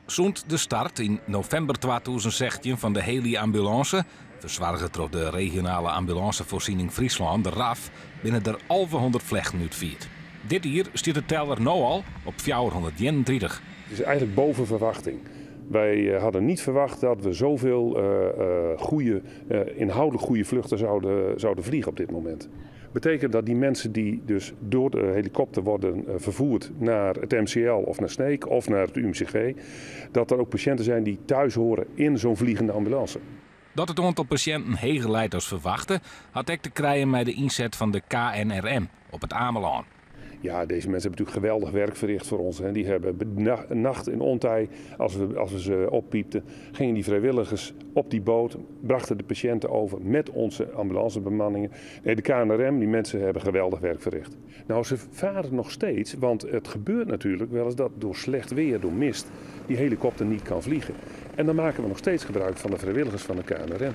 Zoend de start in november 2016 van de heli-ambulance, verzorgd door de regionale ambulancevoorziening Friesland, de RAF, binnen er 1100 vlechten uitviert. Dit jaar staat de teller nu al op 431. Het is eigenlijk boven verwachting. Wij hadden niet verwacht dat we zoveel inhoudelijk goede vluchten zouden vliegen op dit moment. Dat betekent dat die mensen die dus door de helikopter worden vervoerd naar het MCL of naar Sneek of naar het UMCG, dat er ook patiënten zijn die thuis horen in zo'n vliegende ambulance. Dat het aantal patiënten hoger leidt als verwachten, had ik te krijgen met de inzet van de KNRM op het Ameland. Ja, deze mensen hebben natuurlijk geweldig werk verricht voor ons. Die hebben nacht in ontij, als we ze oppiepten, gingen die vrijwilligers op die boot, brachten de patiënten over met onze ambulancebemanningen. Nee, de KNRM, die mensen hebben geweldig werk verricht. Nou, ze varen nog steeds, want het gebeurt natuurlijk wel eens dat door slecht weer, door mist, die helikopter niet kan vliegen. En dan maken we nog steeds gebruik van de vrijwilligers van de KNRM.